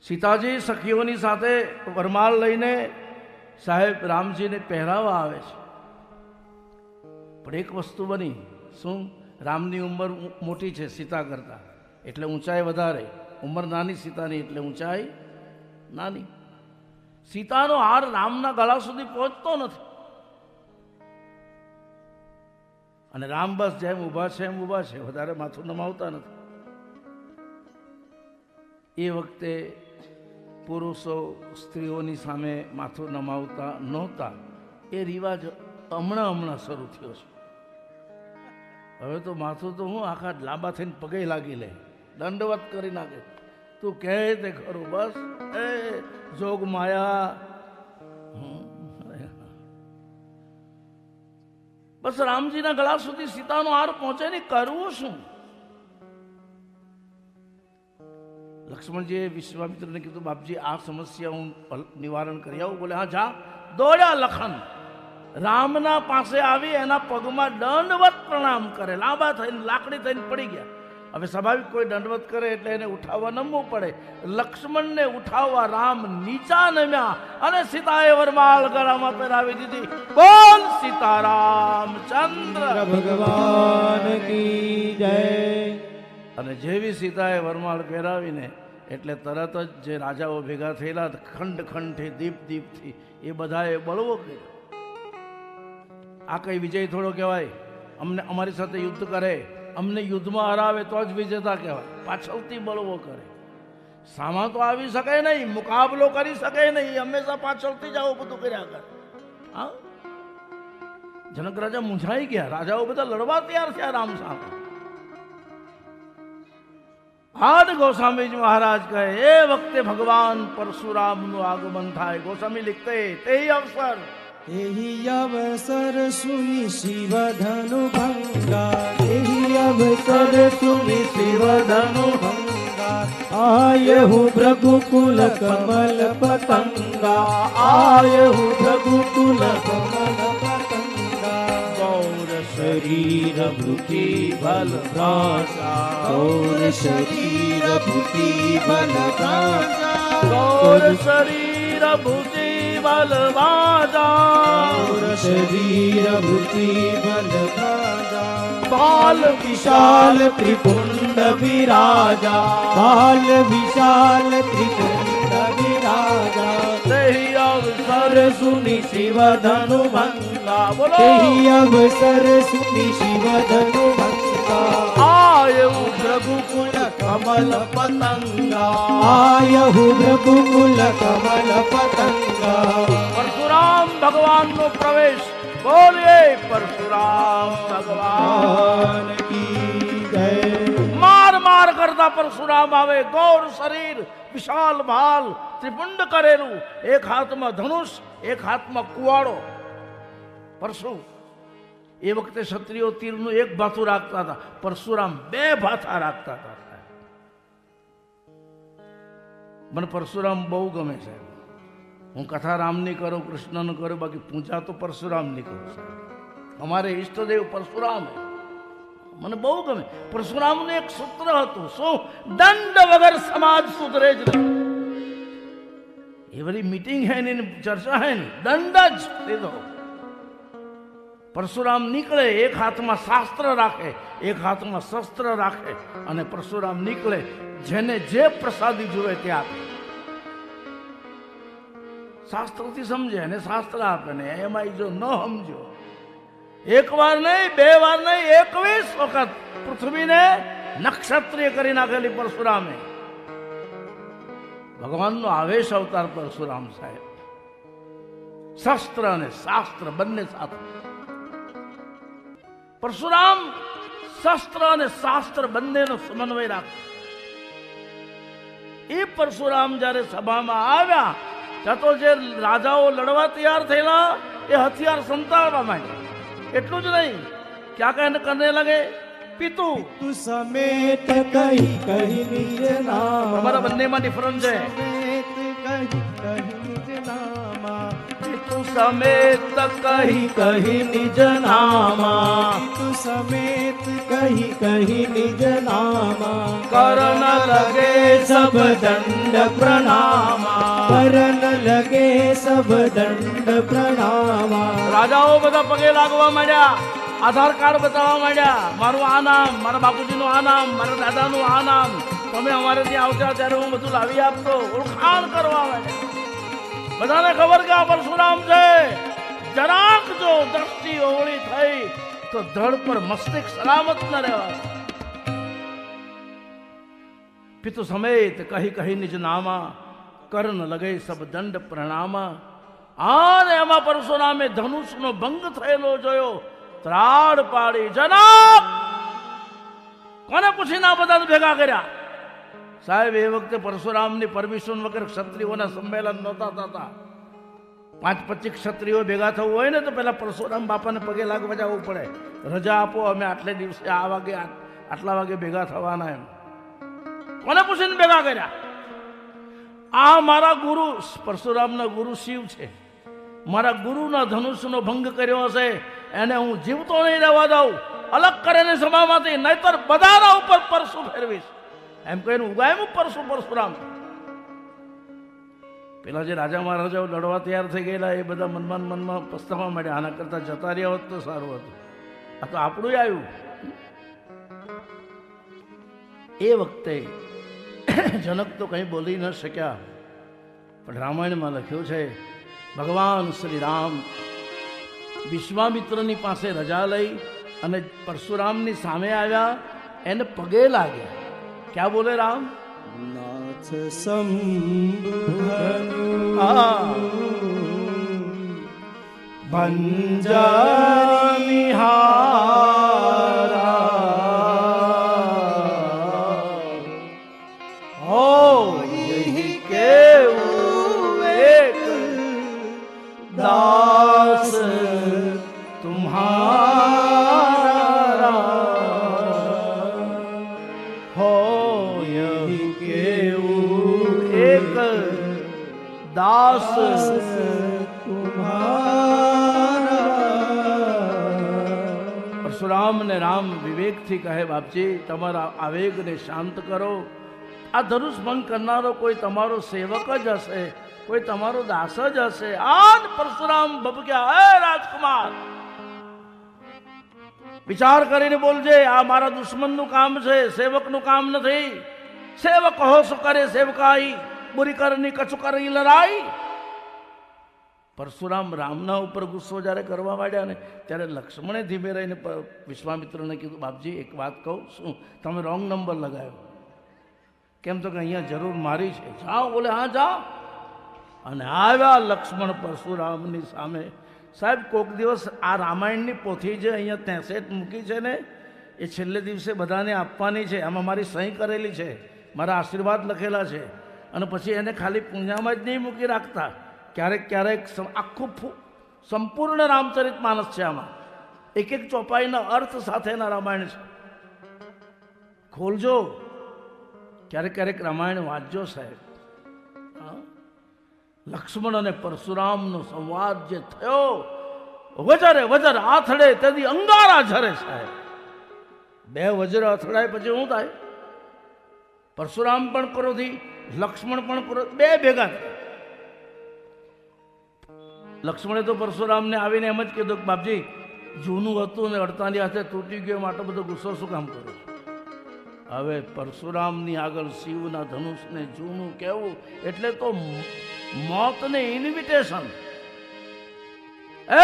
સીતાજી સખીઓની સાથે વરમાળ લઈને સાહેબ રામજીને પહેરાવા આવે છે, પણ એક વસ્તુ બની. શું? રામની ઉંમર મોટી છે સીતા કરતા, એટલે ઊંચાઈ વધારે. ઉંમર નાની સીતાની, એટલે ઊંચાઈ નાની. સીતાનો હાર રામના ગળા સુધી પહોંચતો નથી, અને રામ બસ જેમ ઊભા છે એમ ઊભા છે, વધારે માથું નમાવતા નથી. એ વખતે પુરુષો સ્ત્રીઓની સામે માથું નમાવતા નહોતા. એ રિવાજ હમણાં શરૂ થયો છે. હવે તો માથું તો હું આખા લાંબા થઈને પગે લાગી લે, દંડવત કરી નાખે. તું કહે તે ખરું, બસ એ જોગ માયા. બસ રામજીના ગળા સુધી સીતાનો હાર પહોંચે નહીં, કરવું શું? લક્ષ્મણજીએ વિશ્વામિત્રને કીધું, બાપજી આ સમસ્યા હું નિવારણ કરી આવું. બોલે હા જા. દોડ્યા લખન, રામના પાસે આવી એના પગમાં દંડવત પ્રણામ કરે. લાંબા થઈને લાકડી થઈને પડી ગયા. હવે સ્વાભાવિક કોઈ દંડવત કરે એટલે એને ઉઠાવવા નમવું પડે. લક્ષ્મણને ઉઠાવવા રામ નીચા નમ્યા અને સીતાએ વરમાળ ગળામાં પહેરાવી દીધી. બોલ સીતારામચંદ્ર ભગવાન કી જય. અને જેવી સીતાએ વરમાળ પહેરાવીને એટલે તરત જ જે રાજાઓ ભેગા થયેલા ખંડ ખંડથી દીપથી એ બધાએ બળવો કર્યો. આ કઈ વિજય થોડો કહેવાય? અમને અમારી સાથે યુદ્ધ કરે, અમને યુદ્ધમાં હરાવે તો જ વિજેતા કહેવાય. પાછળથી બળવો કરે. સામા તો આવી શકે નહીં, મુકાબલો કરી શકે નહીં, હંમેશા પાછળથી જ આવું બધું કર્યા કરે. હા, જનક રાજા મૂંઝાઈ ગયા. રાજાઓ બધા લડવા તૈયાર થયા રામ સામે. આદ ગોસ્વામીજી મહારાજ કહે એ વખતે ભગવાન પરશુરામનું આગમન થાય. ગોસ્વામી લીખતે તે અવસર એહી અવસર સુની શિવ ધનુ ભંગા. એહી અવસર સુની શિવ ધનુ ભંગા. આયહુ રઘુકુલ કમલ પતંગા. આયહુ રઘુકુલ કમલ પતંગા. ગૌર શરીર ભૂતિ બલ રાજા. ગૌર શરીર ભૂતિ બલ રાજા. ગૌર શરીર ભૂતિ બલવાજા. શરીર ભૂતિ બલ રાજા. બાલ વિશાલ ત્રિપુંડ વિરાજા. બાલ વિશાલ ત્રિપુંડ વિરાજા. તેહી અવસર સુની શિવ ધનુ ભંગા. બોલો તેહી અવસર સુની શિવ ધનુ ભંગા. આયુ રઘુકુલ કમલ પતંગા. આયહુ રઘુકુલ કમલ પતંગા. પરશુરામ ભગવાનનો પ્રવેશ. બોલીએ પરશુરામ ભગવાન કી જય. માર કરતા પરશુરામ આવે. ગૌર શરીર, વિશાલ ભાલ, ત્રિપુંડ કરેલું, એક હાથમાં ધનુષ, એક હાથમાં કુવાડો. પરશુ એ વખતે ક્ષત્રિયો તીરનું એક ભાથું રાખતા હતા, પરશુરામ બે ભાથા રાખતા હતા. મને પરશુરામ બહુ ગમે છે. હું કથા રામની કરું, કૃષ્ણનું કરું, બાકી પૂજા તો પરશુરામની કરું. અમારે ઈષ્ટદેવ પરશુરામ મને બહુ ગમે. પરશુરામનું એક સૂત્ર હતું. શું? દંડ વગર સમાજ સુધરે જ નહીં. એ બધી મીટિંગ હે ને ચર્ચા હે ને, દંડ જ દીધો. પરશુરામ નીકળે, એક હાથમાં શાસ્ત્ર રાખે, એક હાથમાં શસ્ત્ર રાખે, અને પરશુરામ નીકળે. જેને જે પ્રસાદી જોવે તે આપે. શાસ્ત્રથી સમજે અને શાસ્ત્ર આપે ને. એમાં જો ન સમજો, એક વાર નહીં, બે વાર નહીં, 21 વખત પૃથ્વીને નક્ષત્રિય કરી નાખેલી પરશુરામે. ભગવાનનો આવેશ અવતાર પરશુરામ સાહેબ. શસ્ત્ર અને શાસ્ત્ર બંને સાથે. પરશુરામ શસ્ત્ર અને શાસ્ત્ર બંનેનો સમન્વય રાખે. એ પરશુરામ જ્યારે સભામાં આવ્યા ત્યાં તો જે રાજાઓ લડવા તૈયાર થયેલા એ હથિયાર સંતાડવા માંડ્યા. એટલું જ નહીં, ક્યાં કહેને કરને લગે પિતુ તું સમેત કહી કહી નિજ નામ. તમારા બંનેમાં ડિફરન્સ છે. સમેત કહી કહી નિજ નામા. પિતુ પિતુ સમેત કહી કહી નિજ નામા પિતુ સમેત કહી કહી નિજ નામા કરણ લગે સબ દંડ પ્રણામા કરણ લગે સબ દંડ પ્રણામા રાજાઓ બધા પગે લાગવા માંડ્યા, આધાર કાર્ડ બતાવવા માંડ્યા, મારું આ નામ, મારા બાપુજીનું આ નામ, મારા દાદાનું આ નામ, તમે અમારે ત્યાં આવતા ત્યારે હું બધું લાવી આપતો, ઓળખાણ કરવા માંડ્યા. બધાને ખબર કે આ પરશુરામ છે. જરાક જો દ્રષ્ટિ ઓવળી થઈ તો ધડ પર મસ્તિષ્ક સલામત ન રહેવા. પિતુ સમેત કહી કહી નિજ નામા કર્ણ લગે સબ દંડ પ્રણામા. અને એમાં પરશુરામે ધનુષનો ભંગ થયેલો જોયો, ત્રાડ પાડી. જનાબ કોને પૂછીને આ બધા ભેગા કર્યા? સાહેબ એ વખતે પરશુરામની પરમિશન વગર ક્ષત્રિયોના સંમેલન નહોતા થતા. 5-25 ક્ષત્રિયો ભેગા થવું હોય ને તો પેલા પરશુરામ બાપાને પગે લાગવા જવું પડે. રજા આપો, અમે આટલે દિવસે આ વાગે આટલા વાગે ભેગા થવાના. એમ કોને પૂછીને ભેગા કર્યા? આ મારા ગુરુ, પરશુરામના ગુરુ શિવ છે. મારા ગુરુના ધનુષનો ભંગ કર્યો હશે, એને હું જીવતો નહીં રહેવા દઉં. અલગ કરીને સભામાંથી, નહીતર બધાના ઉપર પરશુ ફેરવીશ. એમ કહીને ઉગાયમ પરશુરામ. પેલા જે રાજા મહારાજાઓ લડવા તૈયાર થઈ ગયેલા એ બધા મનમાં પસ્તાવા માંડ્યા, આના કરતા જતા રહ્યા હોત તો સારું હતું. આ તો આપણું આવ્યું. એ વખતે જનક તો કંઈ બોલી ન શક્યા, પણ રામાયણમાં લખ્યું છે ભગવાન શ્રી રામ વિશ્વામિત્રની પાસે રજા લઈ અને પરશુરામની સામે આવ્યા, એને પગે લાગ્યા. ક્યાં બોલે રામ? નાથ શંભુ ભંજારી હારા હો યહી કેવું એક દાસ તુમ્હારા હો યહી કેવું એક દાસ પરશુરામ ને રામ વિવેકથી કહે, બાપજી તમારા આવેગને શાંત કરો. આ ધનુષ ભંગ કરનારો કોઈ તમારો સેવક જ હશે, કોઈ તમારો દાસ જ હશે. આજ પરશુરામ ભબક્યા, હે રાજકુમાર વિચાર કરીને બોલજે. આ મારા દુશ્મનનું કામ છે, સેવકનું કામ નથી. સેવક હો સુ કરે સેવકાઈ, બુરી કરની કછુ કરી લડાઈ. પરશુરામ રામના ઉપર ગુસ્સો જ્યારે કરવા માંડ્યા ને ત્યારે લક્ષ્મણે ધીમે રહીને વિશ્વામિત્રને કીધું, બાપજી એક વાત કહું, શું તમે રોંગ નંબર લગાવ્યો? કેમ તો કે અહીંયા જરૂર મારી છે, જાઓ. બોલે હા જાઓ. અને આવ્યા લક્ષ્મણ પરશુરામની સામે. સાહેબ કોઈક દિવસ આ રામાયણની પોથી જે અહીંયા 63 મૂકી છે ને એ છેલ્લે દિવસે બધાને આપવાની છે. આમાં મારી સહી કરેલી છે, મારા આશીર્વાદ લખેલા છે. અને પછી એને ખાલી પૂંજામાં જ નહીં મૂકી રાખતા, ક્યારેક ક્યારેક આખું સંપૂર્ણ રામચરિત માનસ છે. આમાં એક એક ચોપાઈના અર્થ સાથેના રામાયણ છે. ખોલજો, ક્યારેક ક્યારેક રામાયણ વાંચજો સાહેબ. લક્ષ્મણ અને પરશુરામનો સંવાદ જે થયો, વજરે વજર આથડે તેથી અંગારા ઝરે. સાહેબ બે વજ્ર અથડાય પછી શું થાય? પરશુરામ પણ ક્રોધી, લક્ષ્મણ પણ ક્રોધી, બે ભેગા થયા. લક્ષ્મણે તો પરશુરામને આવીને એમ જ કીધું કે બાપજી જૂનું હતું ને અડતાની હાથે તૂટી ગયો, આટલો બધો ગુસ્સો શું કામ કરો છો? હવે પરશુરામની આગળ શિવના ધનુષને જૂનું કહેવું એટલે તો મોતને ઇન્વિટેશન. એ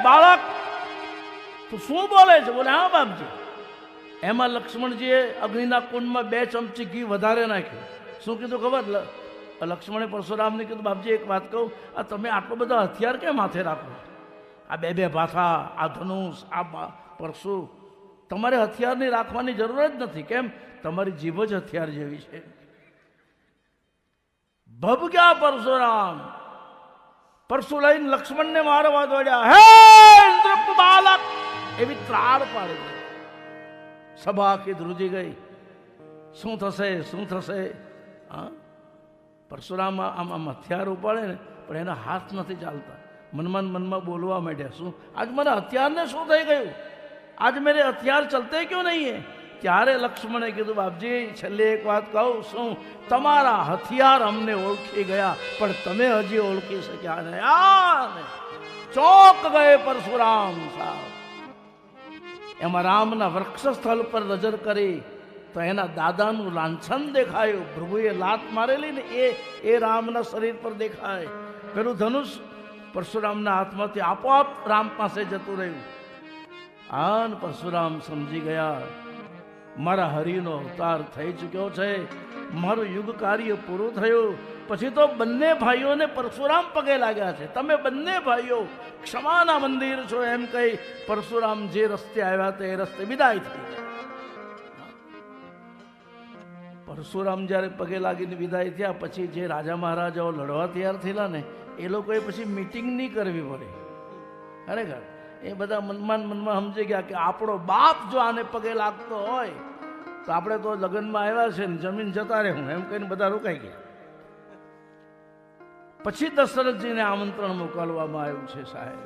બાળક તું શું બોલે છે? બોલે હા બાપજી. એમાં લક્ષ્મણજીએ અગ્નિના કુંડમાં 2 ચમચી ઘી વધારે નાખ્યું. શું કીધું ખબર? લક્ષ્મણે પરશુરામને કીધું, બાપજી એક વાત કહું, આ તમે આટલો બધા હથિયાર કેમ માથે રાખો? આ 2 ભાથા, આ ધનુષ, આ પરશુ, તમારે હથિયારની રાખવાની જરૂર જ નથી. કેમ? તમારી જીભ જ હથિયાર જેવી છે. ભબક્યા પરશુરામ. પરશુ લઈને લક્ષ્મણને મારવા દોડ્યા. હે ઇન્દ્રપ બાલક, એવી ત્રાડ પાડી ગઈ. સભા આખી ધ્રુજી ગઈ. શું થશે, શું થશે? હા, પરશુરામ આમ હથિયાર ઉપાડે ને પણ એના હાથ નથી ચાલતા. મનમાં ને મનમાં બોલવા માંડ્યા, શું આજ મને હથિયારને શું થઈ ગયું, આજ મેરે હથિયાર ચલતે ક્યું નહીં હે? ત્યારે લક્ષ્મણે કીધું, બાપજી છેલ્લે એક વાત કહું, શું તમારા હથિયાર અમને ઓળખી ગયા પણ તમે હજી ઓળખી શક્યા નહીં. ચોક ગયે પરશુરામ સાહેબ. એમાં રામના વૃક્ષ સ્થળ પર નજર કરી તો એના દાદાનું લાંછન દેખાયું. પ્રભુએ લાત મારેલી ને એ રામના શરીર પર દેખાય. પેલું ધનુષ પરશુરામના હાથમાંથી આપોઆપ રામ પાસે જતું રહ્યું. આન પરશુરામ સમજી ગયા, મારા હરિનો અવતાર થઈ ચૂક્યો છે, મારું યુગ કાર્ય પૂરું થયું. પછી તો બંને ભાઈઓને પરશુરામ પગે લાગ્યા છે, તમે બંને ભાઈઓ ક્ષમાના મંદિર છો એમ કહી પરશુરામ જે રસ્તે આવ્યા તે રસ્તે વિદાય થઈ ગયા. પરશુરામ જ્યારે પગે લાગીને વિદાય થયા પછી જે રાજા મહારાજાઓ લડવા તૈયાર થયેલા ને એ લોકોએ પછી મીટિંગ નહીં કરવી પડે. ખરેખર એ બધા મનમાં સમજી ગયા કે આપણો બાપ જો આને પગે લાગતો હોય તો આપણે તો લગ્નમાં આવ્યા છે ને જમીન જતા રહેવું એમ કહીને બધા રોકાઈ ગયા. પછી દશરથજીને આમંત્રણ મોકલવામાં આવ્યું છે સાહેબ,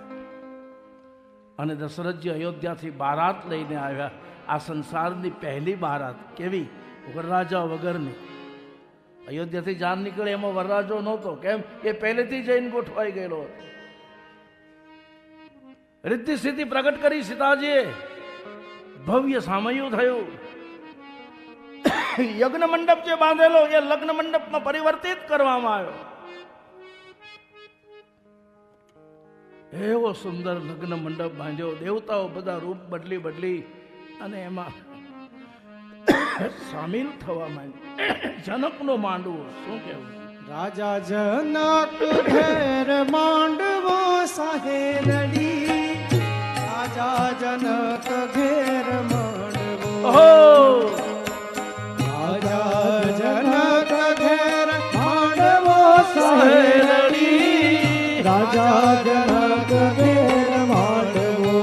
અને દશરથજી અયોધ્યાથી બારાત લઈને આવ્યા. આ સંસારની પહેલી બારાત. કેવી? વરરાજા વગરની. અયોધ્યાથી જાન નીકળે એમાં વરરાજો નહોતો. કેમ? એ પહેલેથી જઈને ગોઠવાઈ ગયેલો હતો. રિદ્ધિ સિદ્ધિ પ્રગટ કરી સીતાજીએ, ભવ્ય સામયું થયું. યજ્ઞ મંડપ જે બાંધેલો એ લગ્ન મંડપમાં પરિવર્તિત કરવામાં આવ્યો. એવો સુંદર લગ્ન મંડપ બાંધ્યો. દેવતાઓ બધા રૂપ બદલી અને એમાં સામેલ થવા માંડ્યું. જનકનો માંડવો. શું કહેવું? રાજા જનક ઘેર માંડવો સહેરડી, રાજા જનક ઘેર માંડવો, રાજા જનક ઘેર માંડવો સહેરડી, રાજા જનક ઘેર માંડવો.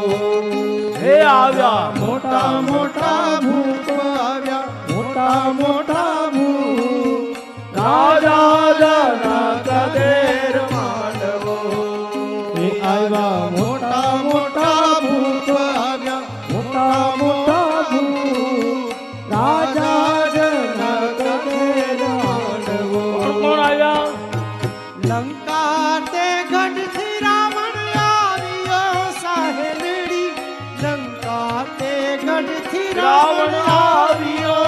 હે આવ્યા મોટા મોટા ભૂપ આવ્યા, મોટા મોટા ભૂપ, રાજા જનક ઘેર માંડવો. એ આવ્યા મોટા મોટા ભૂપ આવ્યા, મોટા મોટા ભૂપ, રાજા જનક ઘેર માંડવો. કોણ આવ્યા? લંકા તે ગઢથી રાવણ આવ્યો સહેલડી, લંકા તે ગઢથી રાવણ આવ્યો,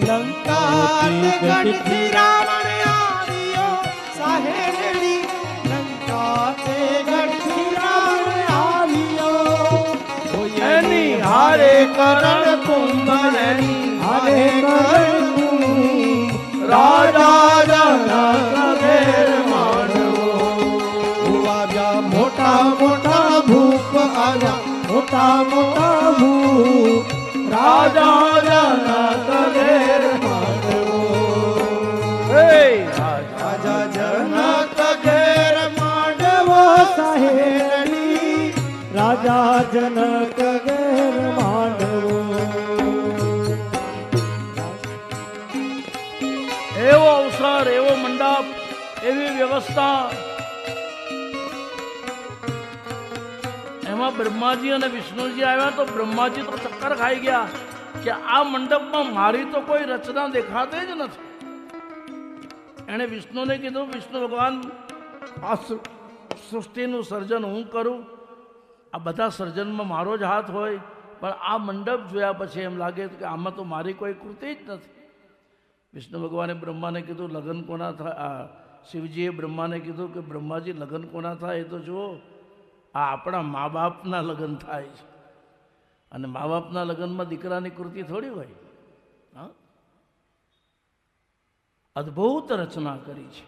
લંકા તે ગઢથી રાવણ આવ્યો સહેલડી, લંકા તે ગઢથી રાવણ આવ્યો. એની હારે કરણ કુંભ, એની હારે કરણ કુંભ, રાજા જનક ઘેર માંડવો. આવ્યા મોટા મોટા ભૂપ આવ્યા, મોટા મોટા ભૂપ, રાજા જનક ઘેર માંડવો. રાજા જનક ઘેર માંડવો સહેરડી, રાજા જનક ઘેર માંડવો. એવો અવસર, એવો મંડપ, એવી વ્યવસ્થા. એમાં બ્રહ્માજી અને વિષ્ણુજી આવ્યા તો બ્રહ્માજી તો ચક્કર ખાઈ ગયા કે આ મંડપમાં મારી તો કોઈ રચના દેખાતી જ નથી. એણે વિષ્ણુને કીધું, વિષ્ણુ ભગવાન આ સૃષ્ટિનું સર્જન હું કરું, આ બધા સર્જનમાં મારો જ હાથ હોય, પણ આ મંડપ જોયા પછી એમ લાગે કે આમાં તો મારી કોઈ કૃતિ જ નથી. વિષ્ણુ ભગવાને બ્રહ્માને કીધું લગ્ન કોના થાય? શિવજીએ બ્રહ્માને કીધું કે બ્રહ્માજી લગ્ન કોના થાય એ તો જુઓ, આ આપણા મા બાપના લગ્ન થાય છે, અને મા બાપના લગ્નમાં દીકરાની કૃતિ થોડી હોય. હા, અદ્ભુત રચના કરી છે.